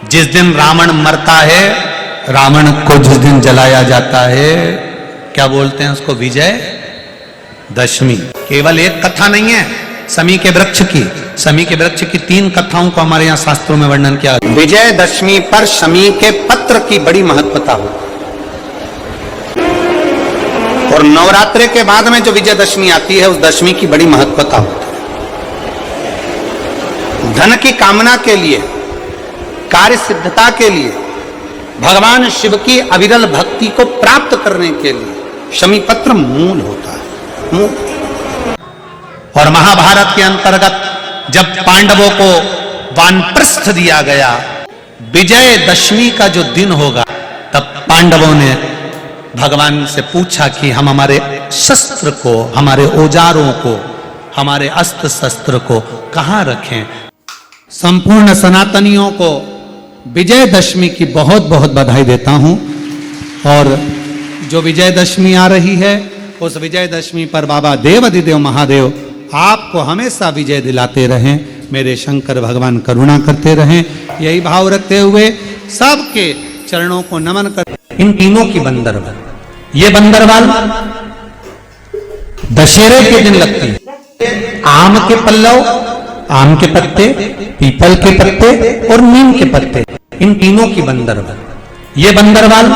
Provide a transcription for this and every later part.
जिस दिन रावण मरता है, रावण को जिस दिन जलाया जाता है, क्या बोलते हैं उसको? विजय दशमी। केवल एक कथा नहीं है शमी के वृक्ष की। शमी के वृक्ष की 3 कथाओं को हमारे यहाँ शास्त्रों में वर्णन किया। विजय दशमी पर शमी के पत्र की बड़ी महत्वता हो, और नवरात्रि के बाद में जो विजयदशमी आती है उस दशमी की बड़ी महत्वता होती है। धन की कामना के लिए, कार्य सिद्धता के लिए, भगवान शिव की अविरल भक्ति को प्राप्त करने के लिए शमी पत्र मूल होता है, मूल। और महाभारत के अंतर्गत जब पांडवों को वानप्रस्थ दिया गया, विजयदशमी का जो दिन होगा, तब पांडवों ने भगवान से पूछा कि हम हमारे शस्त्र को, हमारे औजारों को, हमारे अस्त्र शस्त्र को कहां रखें। संपूर्ण सनातनियों को विजयदशमी की बहुत बहुत बधाई देता हूं। और जो विजयदशमी आ रही है, उस विजयदशमी पर बाबा देवाधिदेव महादेव आपको हमेशा विजय दिलाते रहें। मेरे शंकर भगवान करुणा करते रहें। यही भाव रखते हुए सबके चरणों को नमन कर। इन तीनों की बंदरवाल, ये बंदरवाल दशहरे के दिन लगती है। आम के पल्लव, आम के पत्ते, पीपल के पत्ते और नीम के पत्ते, इन तीनों की बंदरवाल। ये बंदरवाल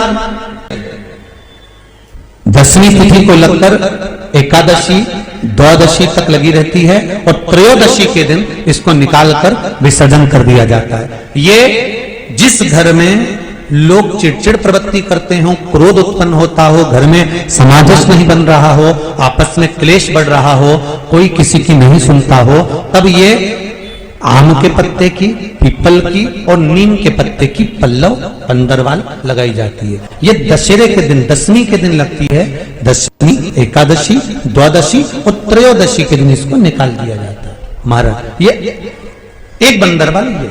दसवीं तिथि को लगकर एकादशी, द्वादशी तक लगी रहती है, और त्रयोदशी के दिन इसको निकालकर विसर्जन कर दिया जाता है। ये जिस घर में लोग चिड़चिड़ प्रवृत्ति करते हो, क्रोध उत्पन्न होता हो, घर में समाजस नहीं बन रहा हो, आपस में क्लेश बढ़ रहा हो, कोई किसी की नहीं सुनता हो, तब ये आम के पत्ते की, पीपल की और नीम के पत्ते की पल्लव बंदरवाल लगाई जाती है। ये दशहरे के दिन, दसवीं के दिन लगती है। दसवीं, एकादशी, द्वादशी और त्रयोदशी के दिन इसको निकाल दिया जाता है। महाराज, ये एक बंदरवाल, ये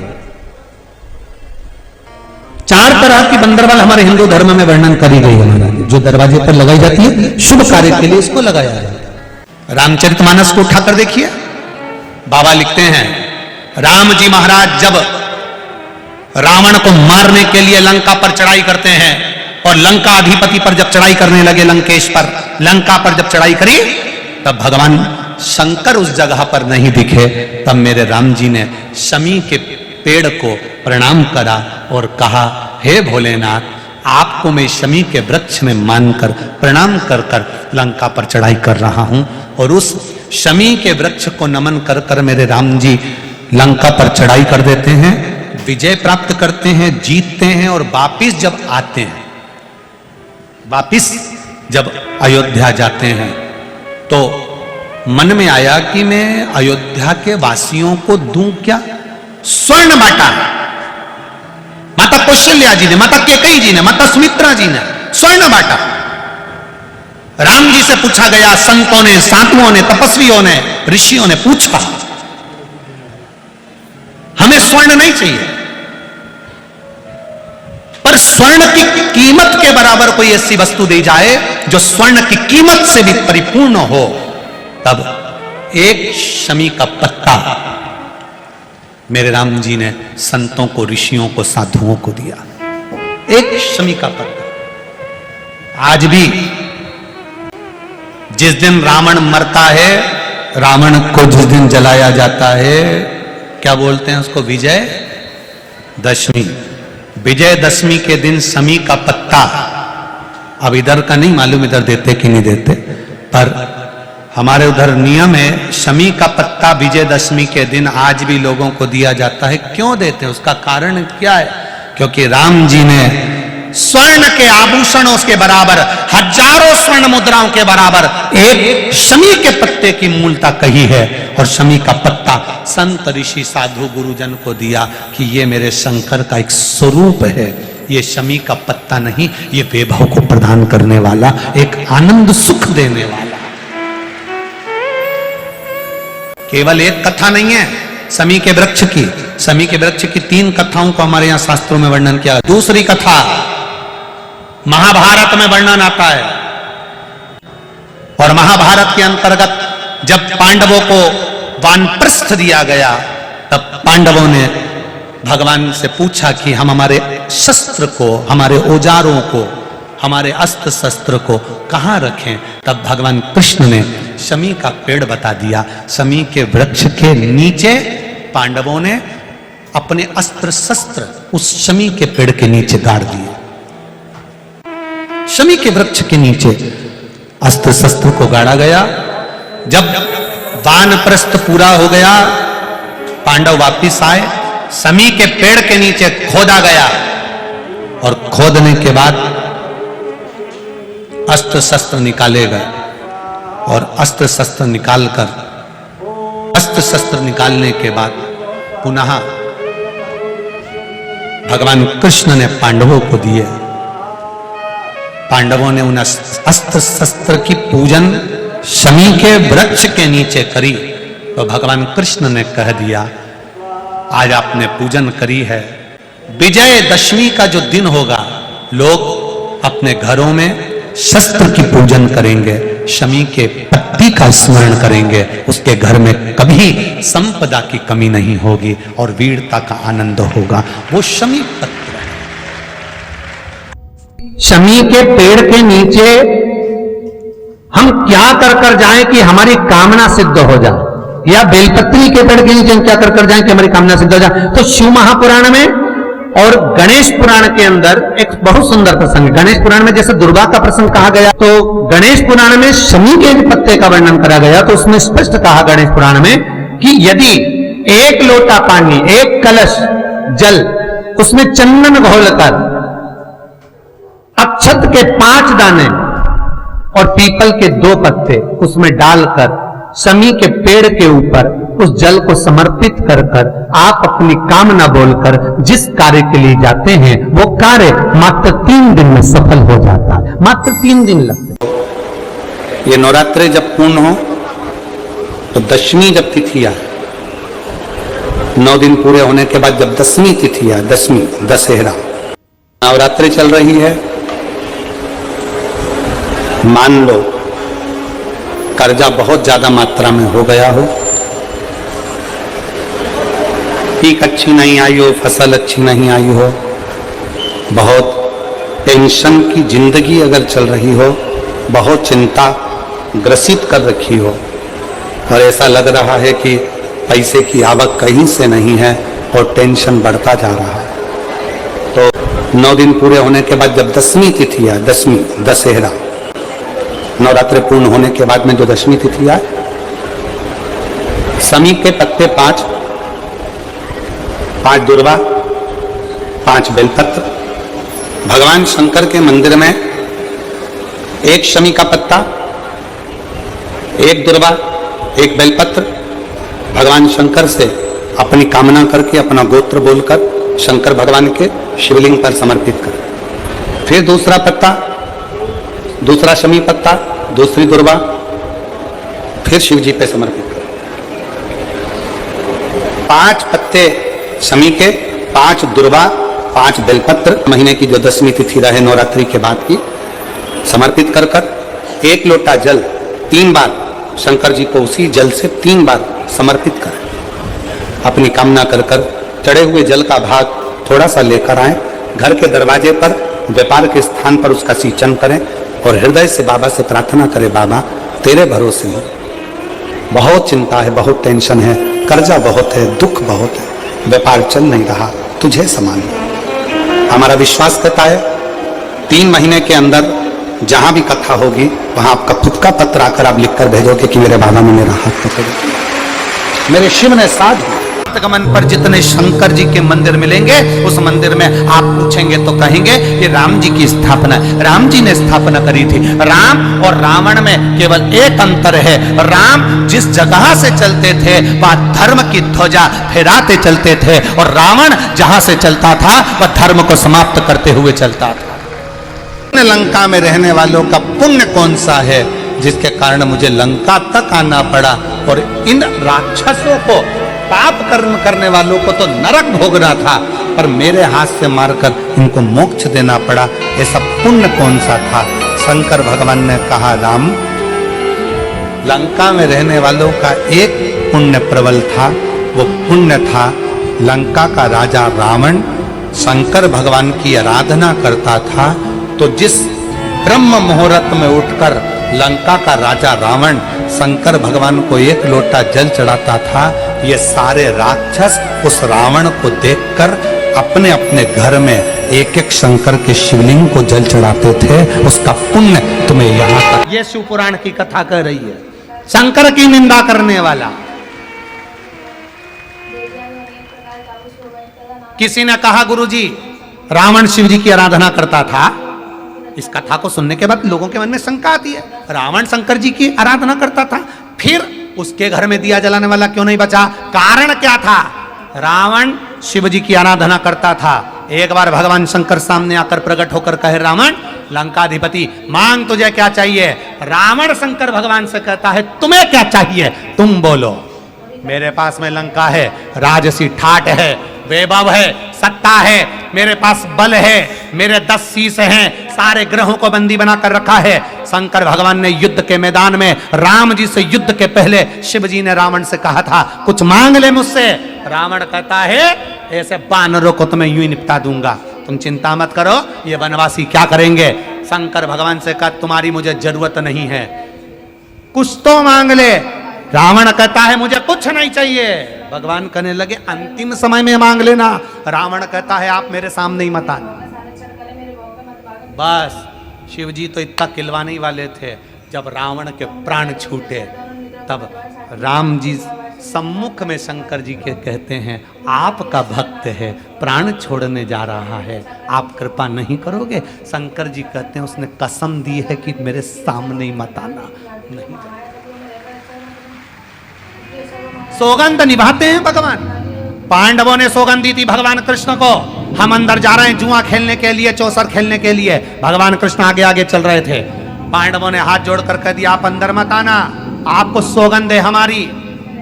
4 तरह की बंदरवाल हमारे हिंदू धर्म में वर्णन करी गई है महाराज, जो दरवाजे पर लगाई जाती है। शुभ कार्य के लिए इसको लगाया जाता है। रामचरितमानस को उठाकर देखिए, बाबा लिखते हैं, राम जी महाराज जब रावण को मारने के लिए लंका पर चढ़ाई करते हैं, और लंका अधिपति पर जब चढ़ाई करने लगे, लंकेश पर, लंका पर जब चढ़ाई करी, तब भगवान शंकर उस जगह पर नहीं दिखे। तब मेरे राम जी ने शमी के पेड़ को प्रणाम करा और कहा, हे भोलेनाथ, आपको मैं शमी के वृक्ष में मानकर प्रणाम कर कर लंका पर चढ़ाई कर रहा हूं। और उस शमी के वृक्ष को नमन कर कर मेरे राम जी लंका पर चढ़ाई कर देते हैं, विजय प्राप्त करते हैं, जीतते हैं। और वापिस जब आते हैं, वापिस जब अयोध्या जाते हैं, तो मन में आया कि मैं अयोध्या के वासियों को दूं क्या? स्वर्ण बांटा। माता कौशल्या जी ने, माता कैकेयी जी ने, माता सुमित्रा जी ने स्वर्ण बांटा। राम जी से पूछा गया, संतों ने, साधुओं ने, तपस्वियों ने, ऋषियों ने पूछा, हमें स्वर्ण नहीं चाहिए, पर स्वर्ण की कीमत के बराबर कोई ऐसी वस्तु दी जाए जो स्वर्ण की कीमत से भी परिपूर्ण हो। तब एक शमी का पत्ता मेरे राम जी ने संतों को, ऋषियों को, साधुओं को दिया। एक शमी का पत्ता। आज भी जिस दिन रावण मरता है, रावण को जिस दिन जलाया जाता है, क्या बोलते हैं उसको? विजय दशमी। विजय दशमी के दिन शमी का पत्ता, अब इधर का नहीं मालूम इधर देते कि नहीं देते, पर हमारे उधर नियम है, शमी का पत्ता विजयदशमी के दिन आज भी लोगों को दिया जाता है। क्यों देते हैं? उसका कारण क्या है? क्योंकि राम जी ने स्वर्ण के आभूषणों के बराबर, हजारों स्वर्ण मुद्राओं के बराबर एक शमी के पत्ते की मूलता कही है। और शमी का पत्ता संत, ऋषि, साधु, गुरुजन को दिया कि ये मेरे शंकर का एक स्वरूप है। ये शमी का पत्ता नहीं, ये वैभव को प्रदान करने वाला, एक आनंद सुख देने वाला। केवल एक कथा नहीं है शमी के वृक्ष की। शमी के वृक्ष की 3 कथाओं को हमारे यहां शास्त्रों में वर्णन किया। दूसरी कथा महाभारत में वर्णन आता है, और महाभारत के अंतर्गत जब पांडवों को वानप्रस्थ दिया गया, तब पांडवों ने भगवान से पूछा कि हम हमारे शस्त्र को, हमारे औजारों को, हमारे अस्त्र शस्त्र को कहाँ रखें। तब भगवान कृष्ण ने शमी का पेड़ बता दिया। शमी के वृक्ष के नीचे पांडवों ने अपने अस्त्र शस्त्र उस शमी के पेड़ के नीचे गाड़ दिए। शमी के वृक्ष के नीचे अस्त्र शस्त्र को गाड़ा गया। जब वानप्रस्थ पूरा हो गया, पांडव वापिस आए, शमी के पेड़ के नीचे खोदा गया और खोदने के बाद अस्त्र शस्त्र निकाले गए और अस्त्र शस्त्र निकालने के बाद पुनः भगवान कृष्ण ने पांडवों को दिए। पांडवों ने उन अस्त्र शस्त्र की पूजन शमी के वृक्ष के नीचे करी तो भगवान कृष्ण ने कह दिया, आज आपने पूजन करी है, विजयदशमी का जो दिन होगा लोग अपने घरों में शस्त्र की पूजन करेंगे, शमी के पत्ती का स्मरण करेंगे, उसके घर में कभी संपदा की कमी नहीं होगी और वीरता का आनंद होगा। वो शमी पत्र है। शमी के पेड़ के नीचे हम क्या कर जाएं कि हमारी कामना सिद्ध हो जाए, या बेलपत्री के पेड़ के नीचे हम क्या कर जाएं कि हमारी कामना सिद्ध हो जाए। तो शिव महापुराण में और गणेश पुराण के अंदर एक बहुत सुंदर प्रसंग है। गणेश पुराण में जैसे दुर्गा का प्रसंग कहा गया, तो गणेश पुराण में शमी के पत्ते का वर्णन करा गया। तो उसमें स्पष्ट कहा गणेश पुराण में कि यदि एक लोटा पानी, एक कलश जल, उसमें चंदन घोलकर अक्षत के 5 दाने और पीपल के 2 पत्ते उसमें डालकर शमी के पेड़ के ऊपर उस जल को समर्पित कर आप अपनी कामना बोलकर जिस कार्य के लिए जाते हैं वो कार्य मात्र 3 दिन में सफल हो जाता है। मात्र 3 दिन लगते हैं। ये नवरात्रे जब पूर्ण हो तो दशमी जब तिथि आए, 9 दिन पूरे होने के बाद जब 10वीं तिथि आए, 10वीं दशहरा, नवरात्रि चल रही है, मान लो कर्जा बहुत ज्यादा मात्रा में हो गया हो, पीक अच्छी नहीं आई हो, फसल अच्छी नहीं आई हो, बहुत टेंशन की जिंदगी अगर चल रही हो, बहुत चिंता ग्रसित कर रखी हो और ऐसा लग रहा है कि पैसे की आवक कहीं से नहीं है और टेंशन बढ़ता जा रहा है, तो 9 दिन पूरे होने के बाद जब 10वीं तिथि आए, 10वीं दशहरा, नवरात्रि पूर्ण होने के बाद में जो 10वीं तिथि आए, शमी के पत्ते 5 दुर्वा, 5 बेलपत्र, भगवान शंकर के मंदिर में 1 शमी का पत्ता, 1 दुर्वा, 1 बेलपत्र भगवान शंकर से अपनी कामना करके, अपना गोत्र बोलकर शंकर भगवान के शिवलिंग पर समर्पित कर। फिर दूसरा पत्ता, दूसरा शमी पत्ता, दूसरी दुर्वा, फिर शिव जी पे समर्पित कर। 5 पत्ते शमी के, 5 दुर्वा, 5 बेलपत्र, महीने की जो 10वीं तिथि रहे नवरात्रि के बाद की, समर्पित कर 1 लोटा जल 3 बार शंकर जी को उसी जल से 3 बार समर्पित करें। अपनी कामना कर चढ़े हुए जल का भाग थोड़ा सा लेकर आए, घर के दरवाजे पर, व्यापार के स्थान पर उसका सिंचन करें और हृदय से बाबा से प्रार्थना करें, बाबा तेरे भरोसे हूं, बहुत चिंता है, बहुत टेंशन है, कर्जा बहुत है, दुख बहुत है, व्यापार चल नहीं रहा, तुझे समान। हमारा विश्वास कहता है 3 महीने के अंदर जहां भी कथा होगी वहां आपका खुद का पत्र आकर आप लिखकर भेजोगे कि मेरे बाबा ने मेरा हाथ पकड़ा, मेरे शिव ने साथ दिया। गमन पर जितने शंकर जी के मंदिर मिलेंगे, उस मंदिर में आप पूछेंगे तो कहेंगे ये राम जी की स्थापना है, राम जी ने स्थापना करी थी। राम और रावण में केवल एक अंतर है, राम जिस जगह से चलते थे वह धर्म की ध्वजा फहराते चलते थे और रावण जहां से चलता था वह धर्म को समाप्त करते हुए चलता था। लंका में रहने वालों का पुण्य कौन सा है जिसके कारण मुझे लंका तक आना पड़ा, और इन राक्षसों को, पाप कर्म करने वालों को तो नरक भोगना था, पर मेरे हाथ से मारकर इनको मोक्ष देना पड़ा, ऐसा पुण्य कौन सा था? शंकर भगवान ने कहा, राम, लंका में रहने वालों का एक पुण्य प्रबल था, वो पुण्य था लंका का राजा रावण शंकर भगवान की आराधना करता था, तो जिस ब्रह्म मुहूर्त में उठकर लंका का राजा रावण शंकर भगवान को एक लोटा जल चढ़ाता था, ये सारे राक्षस उस रावण को देखकर अपने अपने घर में एक एक शंकर के शिवलिंग को जल चढ़ाते थे। उसका पुण्य तुम्हें यहाँ तक। ये शिव पुराण की कथा कह रही है। शंकर की निंदा करने वाला, किसी ने कहा गुरुजी रावण शिव जी की आराधना करता था। इस कथा को सुनने के बाद लोगों के मन में शंका आती है, रावण शंकर जी की आराधना करता था, फिर उसके घर में दिया जलाने वाला क्यों नहीं बचा? कारण क्या था? रावण शिव जी की आराधना करता था। एक बार भगवान शंकर सामने आकर प्रकट होकर कहे, रावण लंकाधिपति मांग तुझे क्या चाहिए? रावण शंकर भगवान से कहता है, तुम्हें क्या चाहिए? तुम बोलो। मेरे पास में लंका है, राजसी ठाट है, वैभव है, सत्ता है, मेरे पास बल है, मेरे 10 शीश हैं, सारे ग्रहों को बंदी बनाकर रखा है। शंकर भगवान ने युद्ध के मैदान में राम जी से युद्ध के पहले शिव जी ने रावण से कहा था, कुछ मांग ले मुझसे। रावण कहता है, ऐसे बानरों को तो मैं यूं ही निपटा दूंगा, तुम चिंता मत करो, ये वनवासी क्या करेंगे। शंकर भगवान से कहा, तुम्हारी मुझे जरूरत नहीं है, कुछ तो मांग ले। रावण कहता है, मुझे कुछ नहीं चाहिए। भगवान कहने लगे, अंतिम समय में मांग लेना। रावण कहता है, आप मेरे सामने ही मत आना। बस शिव जी तो इतना किलवाने वाले थे, जब रावण के प्राण छूटे तब राम जी सम्मुख में शंकर जी के कहते हैं, आपका भक्त है, प्राण छोड़ने जा रहा है, आप कृपा नहीं करोगे? शंकर जी कहते हैं, उसने कसम दी है कि मेरे सामने ही मत आना। नहीं, सौगंध निभाते हैं भगवान। पांडवों ने सौगंध दी थी भगवान कृष्ण को, हम अंदर जा रहे हैं जुआ खेलने के लिए, चौसर खेलने के लिए। भगवान कृष्ण आगे आगे चल रहे थे। पांडवों ने हाथ जोड़कर कह दिया, आप अंदर मत आना, आपको सौगंध है हमारी।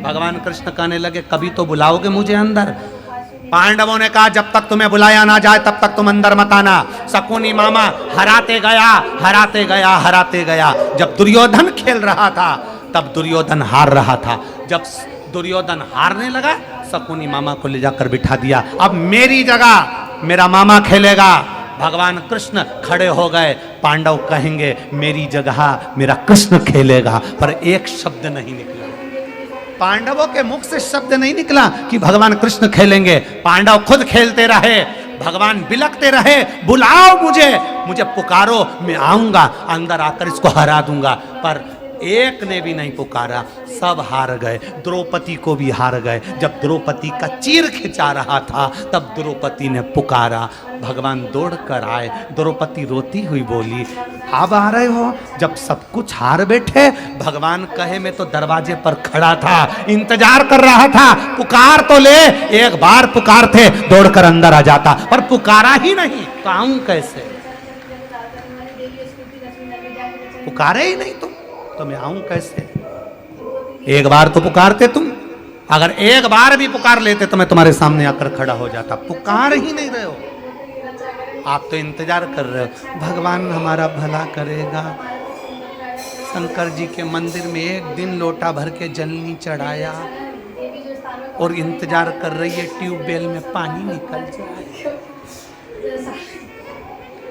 भगवान कृष्ण कहने लगे, कभी तो बुलाओगे मुझे अंदर? पांडवों ने कहा, जब तक तुम्हें बुलाया ना जाए तब तक तुम अंदर मत आना। शकुनी मामा हराते गया, हराते गया, हराते गया। जब दुर्योधन खेल रहा था तब दुर्योधन हार रहा था। जब दुर्योधन हारने लगा, शकुनी मामा को ले जाकर बिठा दिया, अब मेरी जगह मेरा मामा खेलेगा। भगवान कृष्ण खड़े हो गए। पांडव कहेंगे, मेरी जगह मेरा कृष्ण खेलेगा, पर एक शब्द नहीं निकला। पांडवों के मुख से शब्द नहीं निकला कि भगवान कृष्ण खेलेंगे। पांडव खुद खेलते रहे, भगवान बिलखते रहे, बुलाओ मुझे, मुझे पुकारो, मैं आऊंगा, अंदर आकर इसको हरा दूंगा। पर एक ने भी नहीं पुकारा, सब हार गए। द्रौपदी को भी हार गए। जब द्रौपदी का चीर खिंचा रहा था तब द्रौपदी ने पुकारा, भगवान दौड़कर आए। द्रौपदी रोती हुई बोली, अब आ रहे हो? जब सब कुछ हार बैठे। भगवान कहे, मैं तो दरवाजे पर खड़ा था, इंतजार कर रहा था, पुकार तो ले। एक बार पुकारते दौड़कर अंदर आ जाता, पर पुकारा ही नहीं, तो आऊं कैसे? पुकारे ही नहीं तुम, तो मैं आऊं कैसे? एक बार तो पुकारते तुम, अगर एक बार भी पुकार लेते तो मैं तुम्हारे सामने आकर खड़ा हो जाता। पुकार ही नहीं रहे हो, आप तो इंतजार कर रहे हो भगवान हमारा भला करेगा। शंकर जी के मंदिर में एक दिन लोटा भर के जल नहीं चढ़ाया और इंतजार कर रही है ट्यूबवेल में पानी निकल जाए।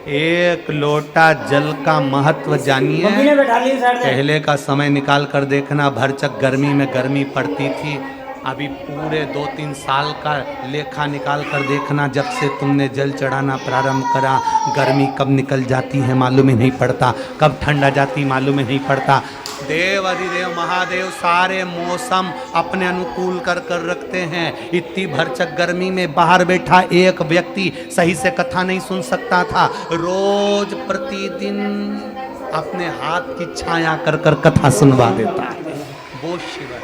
एक लोटा जल का महत्व जानिए। पहले का समय निकाल कर देखना, भरचक गर्मी में गर्मी पड़ती थी। अभी पूरे 2-3 साल का लेखा निकाल कर देखना, जब से तुमने जल चढ़ाना प्रारंभ करा, गर्मी कब निकल जाती है मालूम ही नहीं पड़ता, कब ठंड आ जाती मालूम ही नहीं पड़ता। देव अधिदेव महादेव सारे मौसम अपने अनुकूल कर कर रखते हैं। इतनी भरचक गर्मी में बाहर बैठा एक व्यक्ति सही से कथा नहीं सुन सकता था, रोज प्रतिदिन अपने हाथ की छाया कर कर कथा सुनवा देता है। वो शिव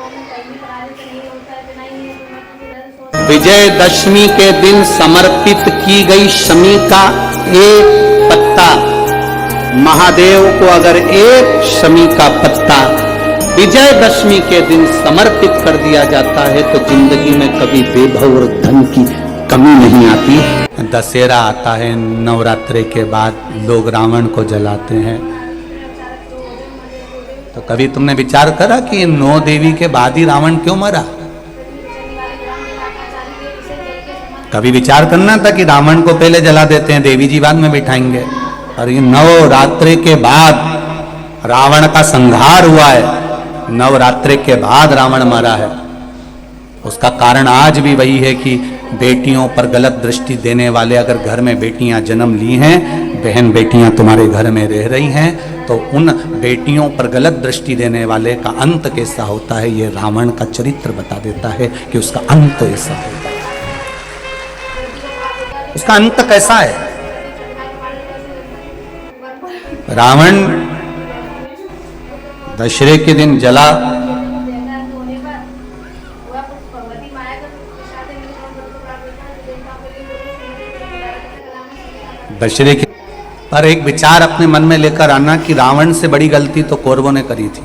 विजयदशमी के दिन समर्पित की गई शमी का एक पत्ता, महादेव को अगर एक शमी का पत्ता विजयदशमी के दिन समर्पित कर दिया जाता है तो जिंदगी में कभी वैभव और धन की कमी नहीं आती। दशहरा आता है, नवरात्रि के बाद लोग रावण को जलाते हैं। तो कभी तुमने विचार करा कि 9 देवी के बाद ही रावण क्यों मरा? कभी विचार करना था कि रावण को पहले जला देते हैं, देवी जी बाद में बिठाएंगे, और ये नवरात्रि के बाद रावण का संहार हुआ है, नवरात्रि के बाद रावण मरा है। उसका कारण आज भी वही है कि बेटियों पर गलत दृष्टि देने वाले, अगर घर में बेटियां जन्म ली हैं, बहन बेटियां तुम्हारे घर में रह रही हैं, तो उन बेटियों पर गलत दृष्टि देने वाले का अंत कैसा होता है, ये रावण का चरित्र बता देता है कि उसका अंत ऐसा होता है। उसका अंत कैसा है? रावण दशहरे के दिन जला, दशहरे के पर एक विचार अपने मन में लेकर आना कि रावण से बड़ी गलती तो कौरवों ने करी थी।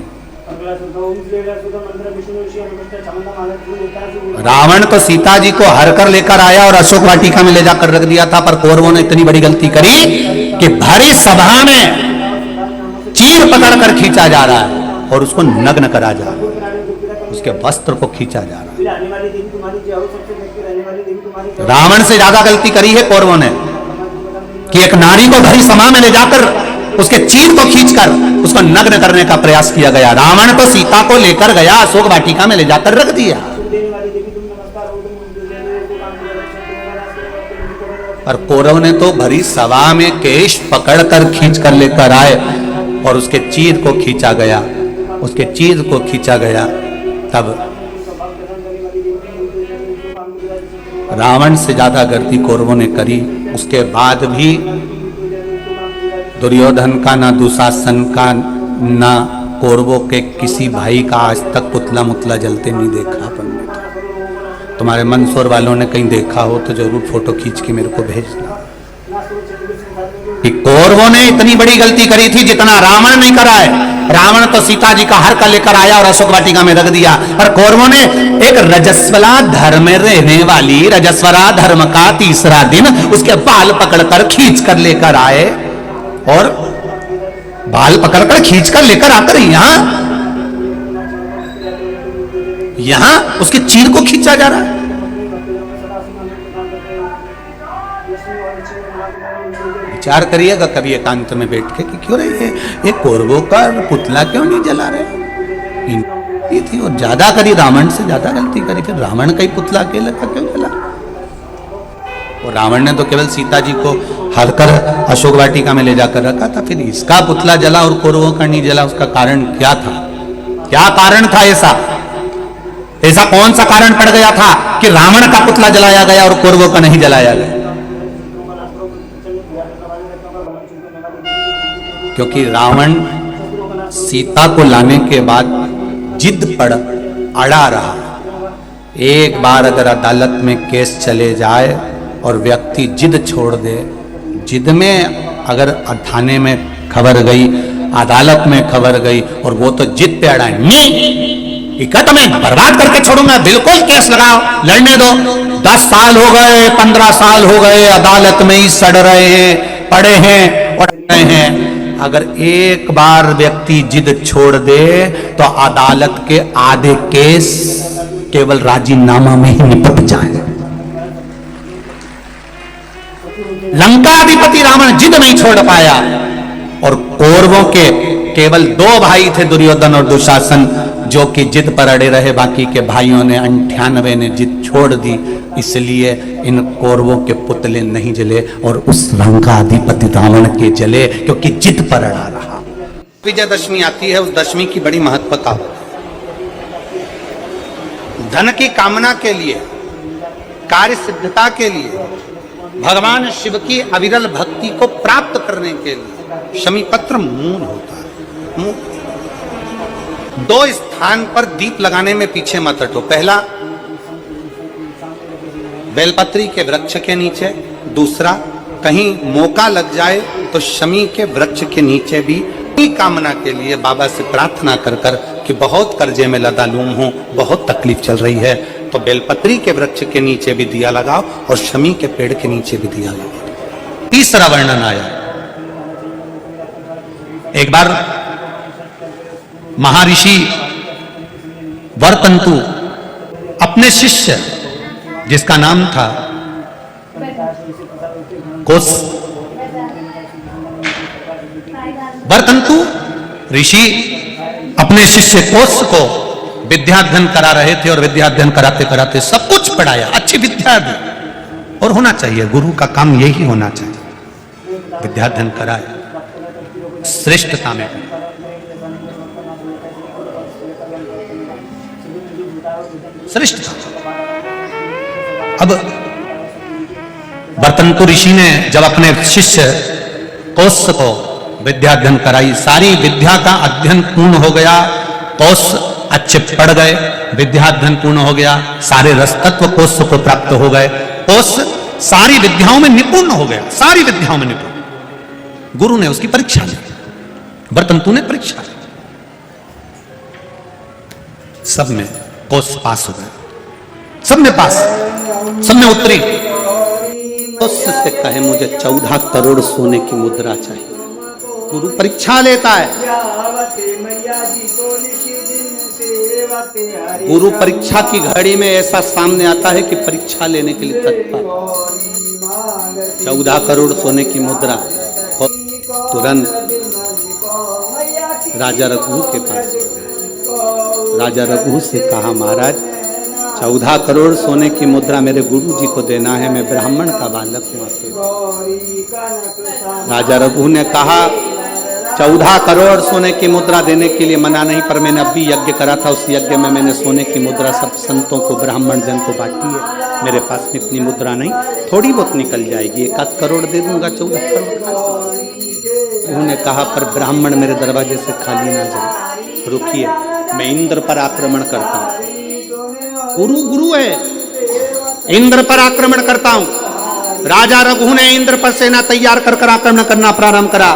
रावण तो सीता जी को हर कर लेकर आया और अशोक वाटिका में ले जाकर रख दिया था, पर कौरवों ने इतनी बड़ी गलती करी कि भरी सभा में चीर पकड़कर खींचा जा रहा है और उसको नग्न करा जा रहा है, उसके वस्त्र को खींचा जा रहा है। रावण से ज्यादा गलती करी है कौरवों ने कि एक नारी को भरी सभा में ले जाकर उसके चीर को खींचकर उसको नग्न करने का प्रयास किया गया। रावण तो सीता को लेकर गया, अशोक वाटिका में ले जाकर रख दिया, और कौरव ने तो भरी सभा में केश पकड़कर खींच कर लेकर आए और उसके चीर को खींचा गया, उसके चीर को खींचा गया। तब रावण से ज्यादा गलती कौरवों ने करी। उसके बाद भी दुर्योधन का, ना दुशासन का, ना कौरवों के किसी भाई का आज तक पुतला मुतला जलते नहीं देखा अपन ने। तुम्हारे मंदसौर वालों ने कहीं देखा हो तो जरूर फोटो खींच के मेरे को भेजना कि कौरवों ने इतनी बड़ी गलती करी थी जितना रावण नहीं करा है। रावण तो सीता जी का हर का लेकर आया और अशोक वाटिका में रख दिया, और कौरवों ने एक रजस्वला धर्म में रहने वाली, रजस्वला धर्म का तीसरा दिन उसके बाल पकड़कर खींच कर लेकर आए, और बाल पकड़कर खींच कर लेकर आकर यहां उसके चीर को खींचा जा रहा है। विचार करिएगा कभी एकांत में बैठ के कि क्यों रही है ये कौरवों का पुतला क्यों नहीं जला रहे। ये थी और ज्यादा करी, रावण से ज्यादा गलती करी, फिर रावण का ही पुतला अकेला का क्यों जला। और रावण ने तो केवल सीता जी को हरकर अशोक वाटिका में ले जाकर रखा था, फिर इसका पुतला जला और कौरवों का नहीं जला। उसका कारण क्या था? क्या कारण था ऐसा कौन सा कारण पड़ गया था कि रावण का पुतला जलाया गया और कौरवों का नहीं जलाया गया? क्योंकि रावण सीता को लाने के बाद जिद पर अड़ा रहा। एक बार अगर अदालत में केस चले जाए और व्यक्ति जिद छोड़ दे, जिद में अगर थाने में खबर गई, अदालत में खबर गई, और वो तो जिद पे अड़ा इकट्ठ में बर्बाद करके छोड़ूंगा, बिल्कुल केस लगाओ, लड़ने दो। 10 साल हो गए, 15 साल हो गए, अदालत में ही सड़ रहे हैं, पड़े हैं और रहे हैं। अगर एक बार व्यक्ति जिद छोड़ दे तो अदालत के आधे केस केवल राजीनामा में ही निपट जाए। लंकाधिपति रावण जिद नहीं छोड़ पाया, और कौरवों के केवल 2 भाई थे, दुर्योधन और दुशासन, जो कि जिद पर अड़े रहे। बाकी के भाइयों ने 98 ने जिद छोड़ दी, इसलिए इन कौरवों के पुतले नहीं जले और उस लंकाधिपति रावण के जले, क्योंकि जिद पर अड़ा रहा। विजयदशमी आती है, उस दशमी की बड़ी महत्वता। धन की कामना के लिए, कार्य सिद्धता के लिए, भगवान शिव की अविरल भक्ति को प्राप्त करने के लिए शमी पत्र मूल होता है। 2 स्थान पर दीप लगाने में पीछे मत हटो। पहला बेलपत्री के वृक्ष के नीचे, दूसरा कहीं मौका लग जाए तो शमी के वृक्ष के नीचे भी कामना के लिए बाबा से प्रार्थना कर कर कि बहुत कर्जे में लदालूम हूं, बहुत तकलीफ चल रही है, तो बेलपत्री के वृक्ष के नीचे भी दिया लगाओ और शमी के पेड़ के नीचे भी दिया लगाओ। तीसरा वर्णन आया, एक बार महर्षि वरतंतु अपने शिष्य जिसका नाम था कोस। वर्तंतु ऋषि अपने शिष्य कोस को विद्याध्ययन करा रहे थे और विद्याध्ययन कराते कराते सब कुछ पढ़ाया, अच्छी विद्या दी। और होना चाहिए, गुरु का काम यही होना चाहिए, विद्याध्ययन कराए, श्रेष्ठता में। श्रेष्ठता। अब वर्तंतु ऋषि ने जब अपने शिष्य कोस को विद्या अध्ययन कराई, सारी विद्या का अध्ययन पूर्ण हो गया, कोस अच्छे पढ़ गए, विद्या अध्ययन पूर्ण हो गया, सारे रस तत्व कोस को प्राप्त हो गए, कोस सारी विद्याओं में निपुण हो गया, सारी विद्याओं में निपुण। गुरु ने उसकी परीक्षा ली, वर्तंतु ने परीक्षा ली, सब में कोस पास हो गया, सब में पास, सब में उत्तरी। कोस से कहे मुझे 14 करोड़ सोने की मुद्रा चाहिए। गुरु परीक्षा लेता है, गुरु परीक्षा की घड़ी में ऐसा सामने आता है कि परीक्षा लेने के लिए तत्पर। 14 करोड़ सोने की मुद्रा, तुरंत राजा रघु के पास, राजा रघु से कहा महाराज 14 करोड़ सोने की मुद्रा मेरे गुरु जी को देना है, मैं ब्राह्मण का बालक हूं। राजा रघु ने कहा 14 करोड़ सोने की मुद्रा देने के लिए मना नहीं, पर मैंने अभी यज्ञ करा था, उस यज्ञ में मैंने सोने की मुद्रा सब संतों को, ब्राह्मण जन को बांटी है। मेरे पास में इतनी मुद्रा नहीं, थोड़ी बहुत निकल जाएगी, 1 करोड़ दे दूंगा, 14 करोड़। उन्होंने कहा पर ब्राह्मण मेरे दरवाजे से खाली ना जाए, रुकिए मैं इंद्र पर आक्रमण करता हूं। गुरु गुरु है, इंद्र पर आक्रमण करता हूं। राजा रघु ने इंद्र पर सेना तैयार कर आक्रमण करना प्रारंभ करा।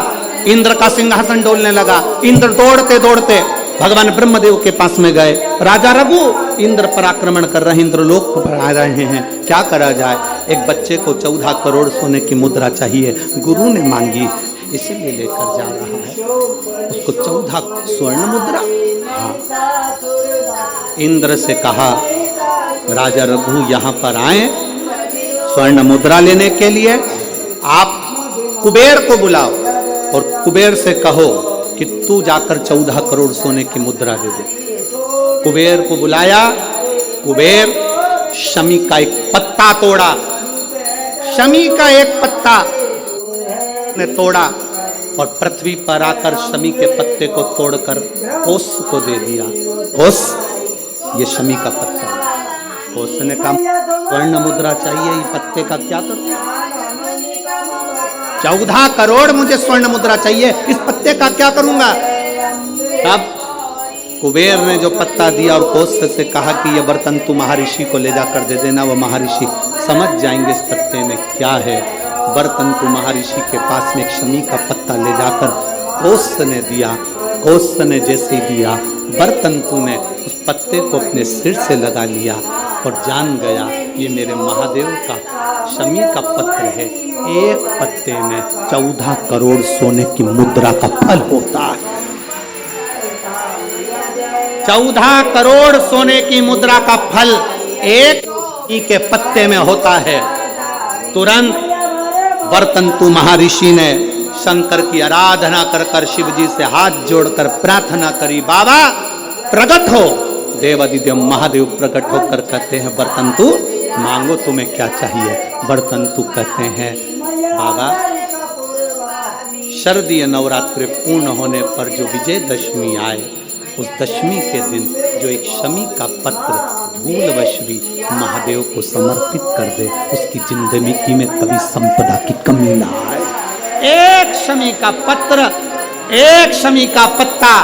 इंद्र का सिंहासन डोलने लगा। इंद्र दौड़ते दौड़ते भगवान ब्रह्मदेव के पास में गए। राजा रघु इंद्र पर आक्रमण कर रहे हैं, इंद्रलोक पर आ रहे हैं, क्या करा जाए? एक बच्चे को 14 करोड़ सोने की मुद्रा चाहिए, गुरु ने मांगी, इसलिए लेकर जा रहा है उसको 14 स्वर्ण मुद्रा। हाँ, इंद्र से कहा राजा रघु यहाँ पर आए स्वर्ण मुद्रा लेने के लिए, आप कुबेर को बुलाओ और कुबेर से कहो कि तू जाकर 14 करोड़ सोने की मुद्रा दे दे। कुबेर को बुलाया, कुबेर शमी का एक पत्ता तोड़ा, शमी का एक पत्ता ने तोड़ा और पृथ्वी पर आकर शमी के पत्ते को तोड़कर कोस को दे दिया। कोस, ये शमी का पत्ता। कोस ने कहा स्वर्ण मुद्रा चाहिए, ये पत्ते का क्या करूं? 14 करोड़ मुझे स्वर्ण मुद्रा चाहिए, इस पत्ते का क्या करूंगा? तब कुबेर ने जो पत्ता दिया और कोस से कहा कि यह वर्तंतु महर्षि को ले जाकर दे देना, वो महर्षि समझ जाएंगे इस पत्ते में क्या है। वर्तंतु महर्षि के पास में एक शमी का पत्ता ले जाकर कोस ने दिया। कोस ने जैसे दिया, वर्तंतु ने उस पत्ते को अपने सिर से लगा लिया और जान गया ये मेरे महादेव का शमी का पत्र है। एक पत्ते में 14 करोड़ सोने की मुद्रा का फल होता है। 14 करोड़ सोने की मुद्रा का फल एक के पत्ते में होता है। तुरंत वर्तंतु महर्षि ने शंकर की आराधना कर शिव जी से हाथ जोड़कर प्रार्थना करी, बाबा प्रकट हो। देवादिदेव महादेव प्रकट होकर कहते हैं वर्तंतु मांगो तुम्हें क्या चाहिए। वर्तंतु कहते हैं बाबा शरदीय नवरात्रि पूर्ण होने पर जो विजयदशमी आए, उस दशमी के दिन जो एक शमी का पत्र भूलवश भी महादेव को समर्पित कर दे, उसकी जिंदगी में कभी संपदा की कमी ना आए। एक शमी का पत्र, एक शमी का पत्ता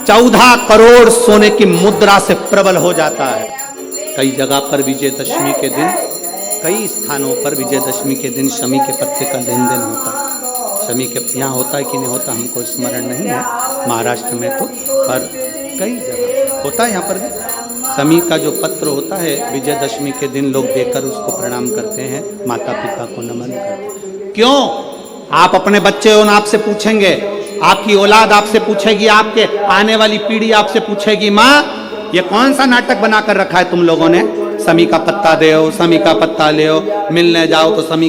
14 करोड़ सोने की मुद्रा से प्रबल हो जाता है। कई जगह पर विजयदशमी के दिन, कई स्थानों पर विजयदशमी के दिन शमी के पत्ते का लेन देन होता है। शमी के यहाँ होता है कि नहीं होता हमको स्मरण नहीं है, महाराष्ट्र में तो, पर कई जगह होता है। यहाँ पर भी शमी का जो पत्र होता है विजयदशमी के दिन लोग देकर उसको प्रणाम करते हैं, माता पिता को नमन करते हैं। क्यों? आप अपने बच्चे हो, आपसे पूछेंगे, आपकी औलाद आपसे पूछेगी, आपके आने वाली पीढ़ी आपसे पूछेगी, माँ ये कौन सा नाटक बनाकर रखा है तुम लोगों ने? समी का पत्ता दे, समी का पत्ता ले, मिलने जाओ तो समी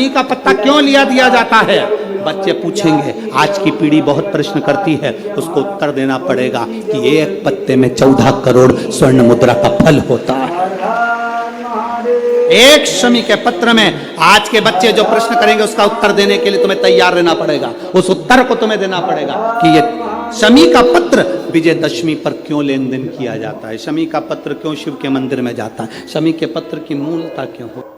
का पत्ता क्यों लिया दिया जाता है? बच्चे पूछेंगे, आज की पीढ़ी बहुत प्रश्न करती है, उसको उत्तर देना पड़ेगा कि एक पत्ते में 14 करोड़ स्वर्ण मुद्रा का फल होता है। एक शमी के पत्र में आज के बच्चे जो प्रश्न करेंगे उसका उत्तर देने के लिए तुम्हें तैयार रहना पड़ेगा। उस उत्तर को तुम्हें देना पड़ेगा कि ये शमी का पत्र विजयदशमी पर क्यों लेन देन किया जाता है, शमी का पत्र क्यों शिव के मंदिर में जाता है, शमी के पत्र की मूलता क्यों हो।